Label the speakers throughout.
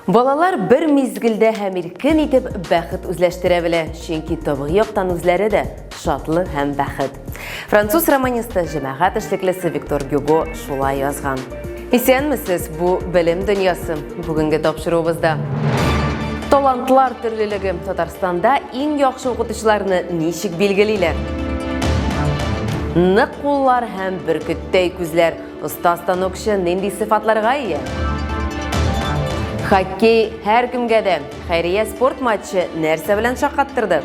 Speaker 1: Балалар bir mezgilde hem erkin etip бәхет үзләштерә белә, чөнки табыгы яктан үзләре дә шатлы һәм бәхет. Француз романисты җәмәгать эшлеклесе Виктор Гюго шулай язган. Исәнмесез, бу белем дөньясы бүгенге тапшыруыбызда. Талантлар төрлелеге Татарстанда иң яхшы укытучыларны ничек билгелиләр? Нык куллар һәм бөркеттәй күзләр, оста станокчы нинди сыйфатларга ия? Хоккей һәр кемгә дә, хәйрия спорт матчы нәрсә белән шаккаттырды?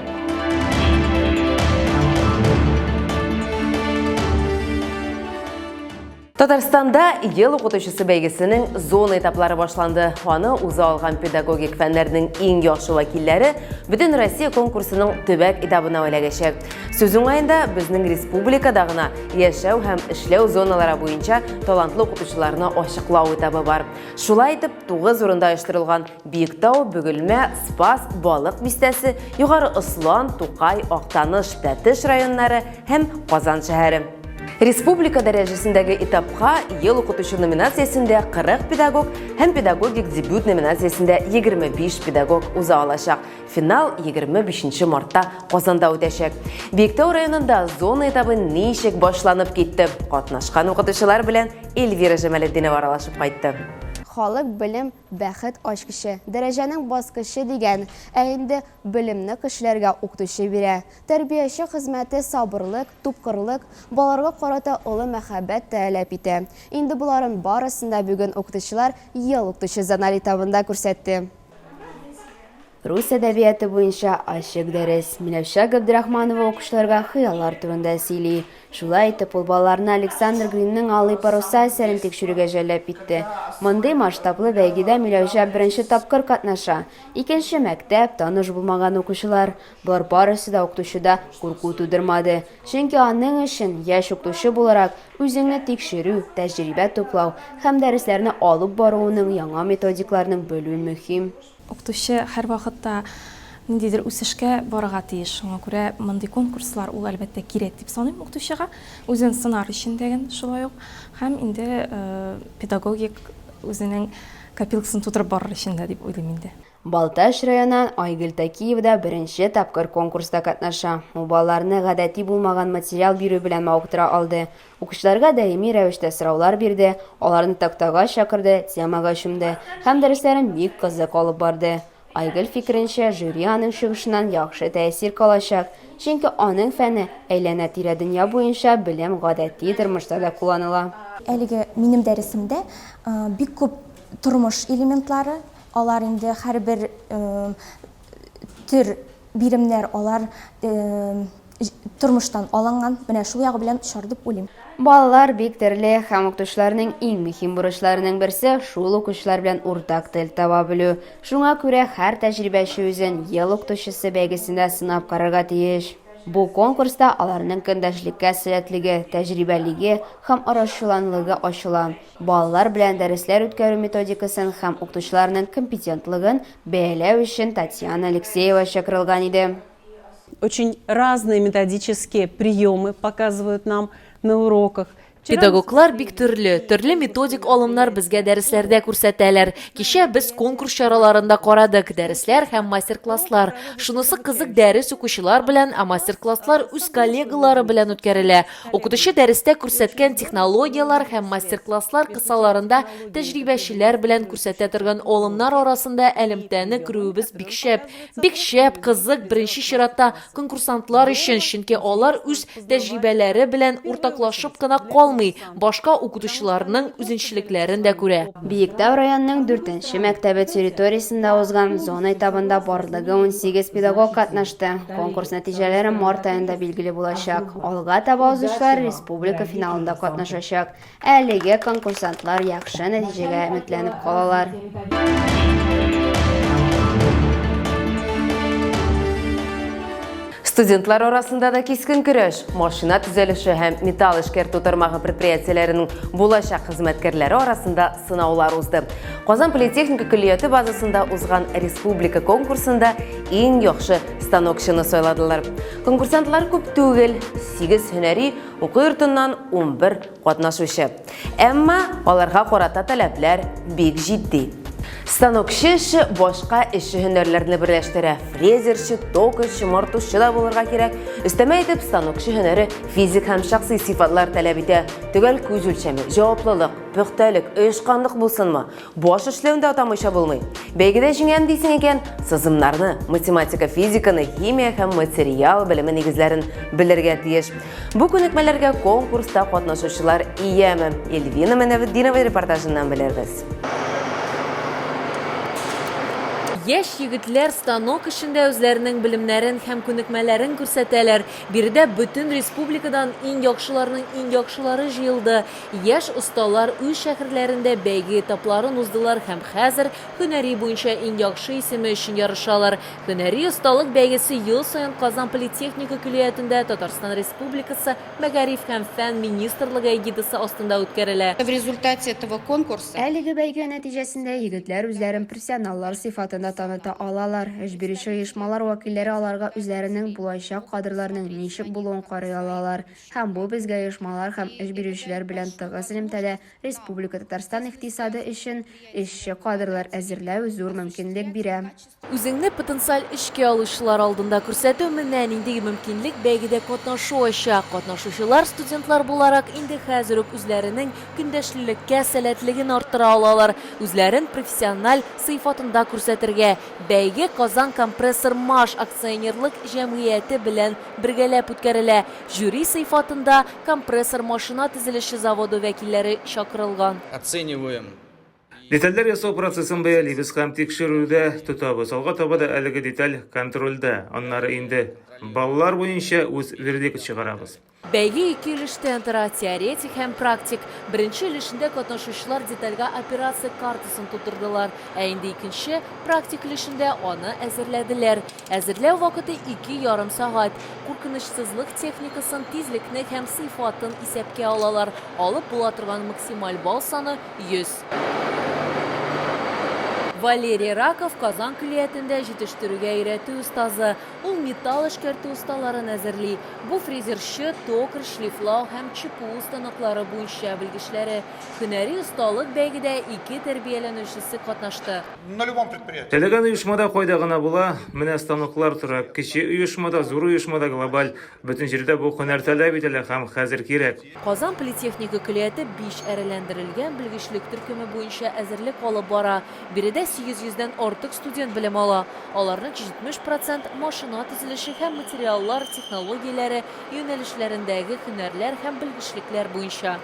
Speaker 1: Татарстанда ел укытучысы бәйгесенең зона этаплары башланды. Аны уза алган педагогик фәннәрнең иң яхшы вәкилләре Бөтен Россия конкурсының төбәк этабына эләгәчәк. Сүз уңаенда безнең республикада гына яшәү һәм эшләү зоналары буенча талантлы укытучыларны ачыклау этабы бар. Шулай итеп, 9 урында оештырылган Биектау, Бөгелмә, Спас, Балык бистәсе, Югары Ыслан, Тукай, Актаныш, Тәтеш районнары һәм Казан шәһәре. Республика дәрәҗәсендәге этапка ел укытучы номинациясендә 40 педагог һәм педагогик дебют номинациясендә 25 педагог уза алачак. Финал 25 мартта Казанда үтәчәк. Биектау районында зона этабы ничек башланып китте? Катнашкан укытучылар белән Эльвира Җәмәлетдинова аралашып кайтты.
Speaker 2: Халык белем бәхет ачкычы, дәрәҗәнең баскычы дигән, инде белемне кешеләргә укытучы бирә. Тәрбияче хезмәте сабырлык, тупкырлык, балаларга карата олы мәхәббәт таләп итә. Инде буларын барысында бүген укытучылар ел укытучы зональ этабында күрсәтте. Рус әдәбияты буенча ачык дәрес. Миләүшә Габдрахманова укучыларга хыяллар турында сөйли. Шулай итеп, ул балаларны Александр Гринның Алый парусы әсәрен тикшерүгә җәлеп итте. Мондый масштаблы бәйгедә Миләүшә беренче тапкыр катнаша. Икенче мәктәп, таныш булмаган укучылар. Булар барысы да укытучыда курку тудырмады. Чөнки аның өчен яшь укытучы буларак үзеңне тикшерү, тәҗрибә туплау һәм дәресләрне алып баруның яңа методикларның белү мөһим.
Speaker 3: Укытучы һәр вакытта ниндидер үсешкә барырга тиеш. Шуңа күрә мондый конкурслар ул әлбәттә кирәк дип саныйм укытучыга. Үзен сынар өчен дигән шулай ук һәм инде педагогик үзенең копилкасын тутырып барыр өчен дә дип уйлыйм инде.
Speaker 2: Балташ районынан Айгөл Такиева да беренче тапкыр конкурста катнаша. Ул балаларны гадәти булмаган материал бирү белән мавыктыра алды. Укучыларга даими рәвештә сораулар бирде, аларны тактага чакырды, темага чумды һәм дәресләрен бик кызык алып барды. Айгөл фикеренчә, жюри аның чыгышыннан яхшы тәэсир калачак, чөнки аның фәне әйләнә-тирә дөнья буенча белем гадәти тормышта да кулланыла.
Speaker 4: Әлеге минем дәресемдә бик күп тормыш элементлары, алар инде һәрбер төр биремнәр алар тормыштан алынган, менә шул ягы белән шар дип уйлыйм.
Speaker 2: Балалар бик төрле һәм укытучыларның иң мөһим бурычларының берсе шул укучылар белән уртак тел таба белү. Шуңа күрә һәр тәҗрибәче үзен ел укытучысы бәйгесендә сынап карарга тиеш. Бу конкурста аларның көндәшлеккә сәләтлеге, тәҗрибәлеге һәм арашчыланлыгы ачыла. Балалар белән дәресләр үткәрү методикасын һәм укытучыларның компетентлыгын бәяләү өчен Татьяна Алексеева чакырылган иде.
Speaker 5: Очень разные методические приемы показывают нам на уроках.
Speaker 6: Педагоглар бик төрле методик алымнар безгә дәресләрдә күрсәтәләр. Кичә без конкурс чараларында карадык, дәресләр һәм мастер-класслар. Шунысы кызык, дәрес укучылар белән, мастер-класслар үз коллегалары белән үткәрелә. Укытучы дәрестә күрсәткән технологиялар һәм мастер-класслар кысаларында тәҗрибәчеләр белән күрсәтә торган алымнар арасында элемтәне күрүебез бик шәп, кызык беренче чиратта конкурсантлар өчен, чөнки алар үз тәҗрибәләре белән уртаклашып кына башка укытучыларның үзенчәлекләрен дә күрә.
Speaker 2: Биектау районының 4-нче мәктәбе территориясендә узган зона этабында барлыгы 18 педагог катнашты. Конкурс нәтиҗәләре март аенда билгеле булачак. Алга таба узучылар республика финалында катнашачак. Әлеге конкурсантлар яхшы нәтиҗәгә өметләнеп калалар.
Speaker 1: Студентлар арасында да кискен көрәш, машина төзелеше һәм металл эшкәртү тармагы предприятиеләренең булачак хезмәткәрләре арасында сынаулар узды. Казан политехника колледжы базасында узган республика конкурсында иң яхшы станокчыны сайладылар. Конкурсантлар күп түгел, 8 һөнәри, уку йортыннан 11 катнашучы. Әмма аларга карата таләпләр бик җитди. Станокчы эше башка эше һөнәрләрне берләштерә. Фрезерчы, токарчы, мартучы да булырга кирәк. Өстәмә итеп, станокчы һөнәре физик һәм шәхси сыйфатлар таләп итә. Төгәл күз өлчәме, җаваплылык, пөхтәлек, оешканлык булсынмы? Баш эшләүдә атамыйча булмый. Бәйгедә җиңгән дисең икән, сызымнарны, математика, физиканы, химия һәм материал белеме нигезләрен белергә тиеш. Бу күнекмәләргә конкурста катнашучылар ияме. Эльвина Менәветдинова репортажыннан белербез.
Speaker 6: Яшь егетләр станок эшендә үзләренең белемнәрен һәм күнекмәләрен күрсәтәләр. Биредә бөтен республикадан иң яхшыларның иң яхшылары җыелды. Яшь осталар үз шәһәрләрендә бәйге этапларын уздылар һәм хәзер һөнәри буенча иң яхшы исеме өчен ярышалар. Һөнәри осталык бәйгесе ел саен Казан политехника көллиятендә Татарстан Республикасы Мәгариф һәм фән министрлыгы эгидасы астында үткәрелә.
Speaker 7: В результате этого конкурса
Speaker 2: Әлеге бәйге нәтиҗәсендә егетләр үзләрен профессионаллар сыйфатында таныта алалар. Эш бирүче оешмалар вәкилләре аларга үзләренең булачак кадрларның ничек булуын карый алалар. Һәм бу безгә оешмалар һәм эш бирүчеләр белән тыгыз элемтәдә Республика Татарстан икътисады өчен эшче кадрлар әзерләү зур мөмкинлек бирә.
Speaker 6: Үзеңне потенциаль эшкә алучылар алдында күрсәтү менән инде мөмкинлек бәйгедә катнашучак. Катнашучылар студентлар буларак инде хәзер үк үзләренең көндәшлеккә сәләтлеген арттыра алалар. Үзләрен профессиональ сыйфатында күрсәтергә. Бәйге Казан компрессор Маш акционерлык җәмгыяте белән бергәләп үткәрелә. Жюри сыйфатында компрессор машина төзелеше заводы вәкилләре чакырылган.
Speaker 8: Оцениваем.
Speaker 9: Детальләр ясау процессын бәялибез һәм тикшерүдә тотабыз. Алга таба да әлеге деталь контрольдә. Аннары инде баллар буенча үз вердикт чыгарабыз.
Speaker 6: Бәйге ике өлештән тора: теоретик һәм практик. Беренче өлешендә катнашучылар детальгә операция картасын тутырдылар, ә инде икенче практик өлешендә аны әзерләделәр. Әзерләү вакыты 2,5 сагать. Куркынычсызлык техникасын, тизлекне һәм сыйфатын исәпкә алалар. Алып була торган максималь балл саны 100. Валерий Раков Казан көллиятендә җитештерүгә өйрәтү устазы. Ул металл эшкәртү осталарын әзерли. Бу фрезерчы, токар, шлифлау һәм ЧПУ станоклары буенча белгечләре. Һөнәри осталык бәйгедә 2 тәрбияләнүчесе катнашты.
Speaker 9: Теләгән оешмада кайда гына була, менә станоклар тора. Кече оешмада, зур оешмада, глобаль бөтен җирдә бу һөнәр таләп ителә һәм хәзер кирәк.
Speaker 6: Казан политехника көллияте 5 әрәләндерелгән белгечлек төркеме буенча әзерлек алып бара. Биредә 800-дән артык студент белем ала. Аларның 70% машина төзелеше һәм материаллар технологияләре юнәлешләрендәге һөнәрләр һәм белгечлекләр буенча.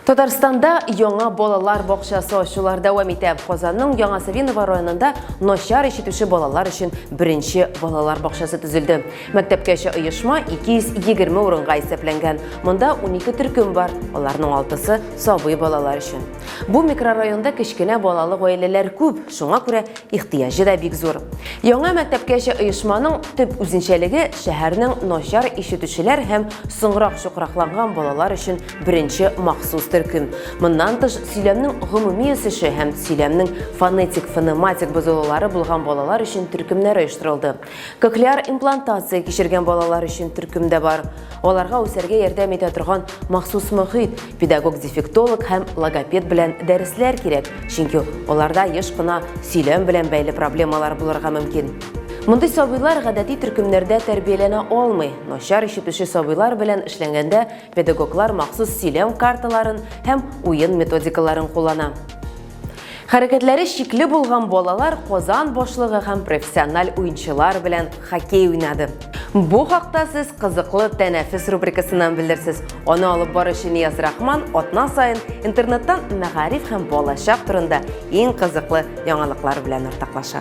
Speaker 1: Татарстанда яңа балалар бакчасы ачулар дәвам итә. Казанның Яңа Савинова районында начар ишетүче балалар өчен беренче балалар бакчасы төзелде. Мәктәпкәчә оешма 220 урынга исәпләнгән. Монда 12 төркем бар. Аларның 6-сы сабый балалар өчен. Бу микрорайонда кечкенә балалы гаиләләр күп, шуңа күрә ихтыяҗы да бик зур. Яңа мәктәпкәчә оешманың төп үзенчәлеге шәһәрнең начар ишетүчеләр һәм соңрак чукракланган балалар өчен беренче махсус төркем. Моннан тыш сөйләмнең гомуми үсеше һәм сөйләмнең фонетик-фонематик бозылулары булган балалар өчен төркемнәр оештырылды. Коклеар имплантация кичергән балалар өчен төркем дә бар. Аларга үсәргә ярдәм итә торган махсус мөхит, педагог-дефектолог һәм логопед белән дәресләр кирәк, чөнки аларда еш кына сөйләм белән бәйле проблемалар булырга мөмкин. Мондый сабыйлар гадәти төркемнәрдә тәрбияләнә алмый. Начар ишетүче сабыйлар белән эшләнгәндә педагоглар махсус сөйләм карталарын һәм уен методикаларын куллана. Хәрәкәтләре шикле булган балалар Казан башлыгы һәм профессиональ уенчылар белән хоккей уйнады. Бу хакта сез кызыклы тәнәфес рубрикасыннан белерсез. Аны алып баручы Нияз Рахман атна сайын интернеттан мәгариф һәм балачак турында иң кызыклы яңалыклар белән ортаклаша.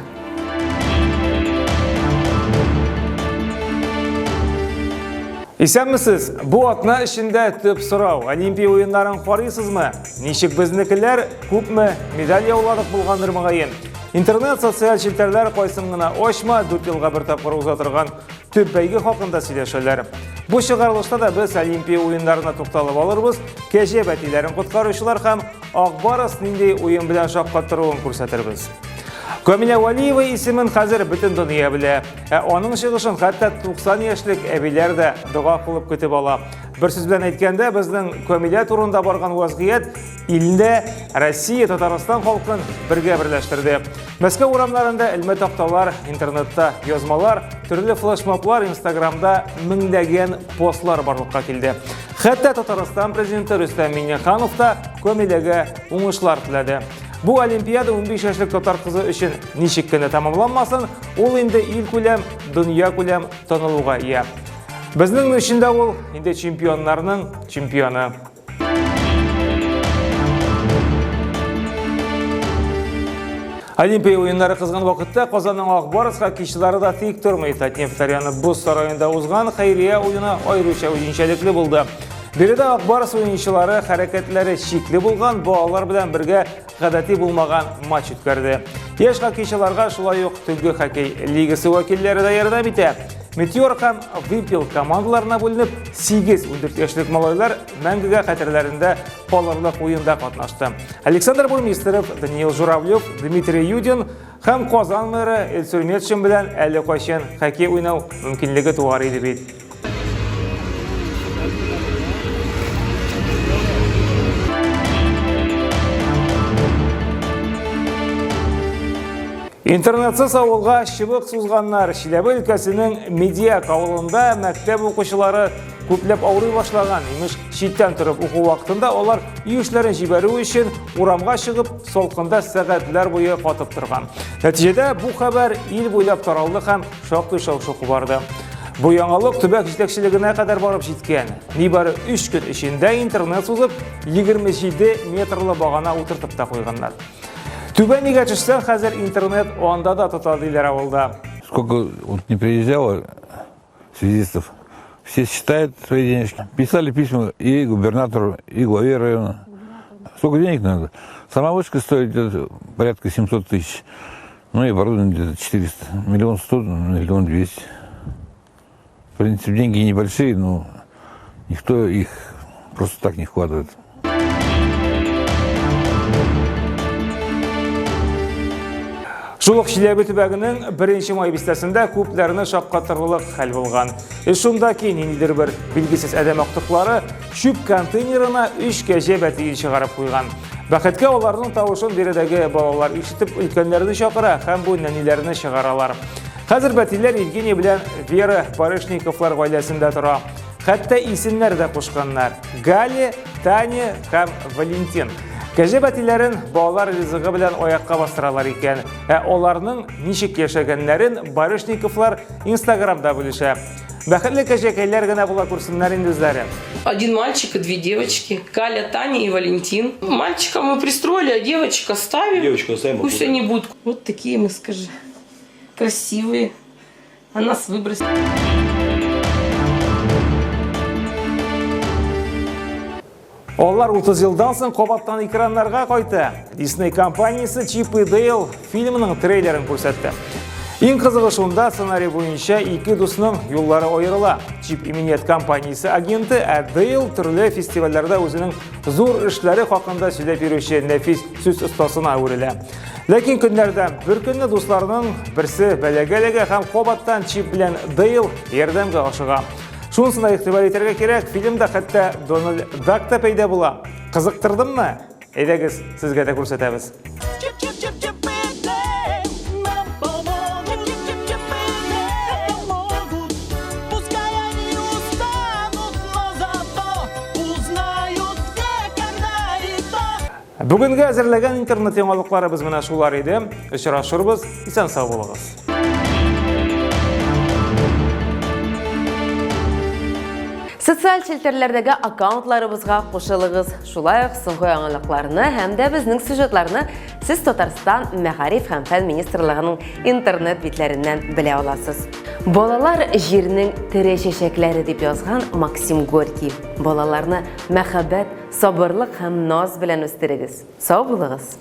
Speaker 9: Исәнмесез, бу атна эчендә төп сорау: Олимпия уеннарын карыйсызмы? Ничек безнекеләр күпме медаль яуладык булгандыр мөгаен? Интернет социаль челтәрләр кайсын гына ачма 4 елга бер тапкыр уза торган төп бәйге хакында сөйләшәләр. Бу чыгарылышта да без Олимпия уеннарына тукталып алырбыз, кәҗә бәтиләрен коткаручылар һәм Акбарыс нинди уен белән шаккаттыруын күрсәтербез. Камиля Валиева исемен хәзер бөтен дөнья белә. Аның чыгышын хәтта 90 яшьлек әбиләр дә дуга кылып көтеп ала. Бер сүз белән әйткәндә, безнең Камиля турында барган вазгыять илдә Россия, Татарстан халкын бергә берләштерде. Мәскәү урамнарында элмә такталар, интернетта язмалар, төрле флешмоблар, Инстаграмда меңләгән постлар барлыкка килде. Хәтта Татарстан президенты Рөстәм Миңнеханов та Камиләгә уңышлар теләде. Бу Олимпиада 15 яшьлек татар кызы өчен ничек кенә тамамланмасын, ул инде ил күләм, дөнья күләм танылуга ия. Безнең өчен дә ул инде чемпионнарның чемпионы. Олимпия уеннары кызган вакытта Казанның Акбарыс хоккейчылары да тик тормый. Татнефть-Арена Боз сараенда узган хәйрия уены аеруча үзенчәлекле булды. Биредә Акбарыс уенчылары хәрәкәтләре шикле булган, балалар белән бергә гадәти булмаган матч үткәрде. Яшь хоккейчыларга шулай ук Төнге хоккей лигасы вәкилләре дә ярдәм итә. Метеор һәм Вимпел командаларына бүленеп 8-14 яшьлек малайлар мәңгегә хәтерләрендә калырлык уенда катнашты. Александр Бурмистров, Даниил Журавлев, Дмитрий Юдин һәм Казан мэры Эльсур Метшин белән әле кайчан хоккей уйнау мөмкинлеге туар иде бит. Интернетсыз авылга чыбык сузганнар. Чиләбе өлкәсенең Медиак авылында мәктәп укучылары күпләп авырый башлаган. Имеш, читтән торып уку вакытында алар иешләрен җибәрү өчен урамга чыгып, салкында сәгатьләр буе катып торган. Нәтиҗәдә бу хәбәр ил буйлап таралды һәм шактый шау-шу барды. Бу яңалык төбәк җитәкчелегенә кадәр барып җиткән. Нибары 3 көн эчендә интернет сузып 27 метрлы багана утыртып та куйганнар. Түбәнигә төшсәң, хәзер интернет анда да тота диләр авылда.
Speaker 8: Сколько вот не приезжало связистов, все считают свои денежки. Писали письма и губернатору, и главе района. Сколько денег надо? Сама вышка стоит где-то порядка 700 тысяч. Ну и оборудование где-то 400. 1 100 000, 1 200 000. В принципе, деньги небольшие, но никто их просто так не вкладывает.
Speaker 9: Шулык Чиләбе төбәгенең 1 май бистәсендә күпләрне шаккатырлык хәл булган. Шунда ки ниндидер бер билгесез адәм актыклары чүп контейнерына 3 кәҗә бәтиен чыгарып куйган. Бәхеткә аларның тавышын биредәге балалар ишетеп өлкәннәрне чакыра һәм бу нәниләрне чыгаралар. Хәзер бәтиләр Евгений белән Вера Парышниковлар гаиләсендә тора. Хәтта исемнәр дә кушканнар: Галя, Таня һәм Валентин. Кәҗә бәтиләрен балалар ризыгы белән аякка бастыралар икән. Аларның ничек яшәгәннәрен Барышниковлар Инстаграмда бүлешә. Бәхетле кәҗәкәйләр генә була күрсеннәр инде үзләре.
Speaker 10: 1 мальчик и 2 девочки. Галя, Таня и Валентин. Мальчика мы пристроили, а девочек оставим.
Speaker 11: Девочку оставим.
Speaker 10: Пусть они будут. Вот такие мы, скажи, красивые. А нас выбросили.
Speaker 9: Алар 30 елдан соң кабаттан экраннарга кайта. Disney компаниясе Чип и Дейл фильмының трейлерын күрсәтте. Иң кызыгы шунда, сценарий буенча 2 дусның юллары аерыла. Чип иминет компаниясе агенты, а Дейл төрле фестивальләрдә үзенең зур эшләре хакында сөйләп йөрүче нәфис сүз остасына әверелә. Ләкин көннәрдән бер көнне дусларның берсе бәләгәләгә һәм кабаттан Чип белән Дейл ярдәмгә ашыга. Шунысына игътибар итәргә кирәк, фильмда хәтта Дональд Дак та пәйда була. Кызыктырдыммы? Әйдәгез, сезгә дә күрсәтәбез. Бүгенге әзерләгән интернет яңалыкларыбыз менә шулар иде. Очрашырбыз, исән сау булыгыз.
Speaker 1: Социаль челтәрләрдәге аккаунтларыбызга кушылыгыз. Шулай ук соңгы яңалыкларны һәм дә безнең сюжетларны сез Татарстан Мәгариф һәм фән министрлыгының интернет битләреннән белә аласыз. Балалар җирнең тере чәчәкләре дип язган Максим Горький. Балаларны мәхәббәт, сабырлык һәм наз белән үстерегез. Сау булыгыз.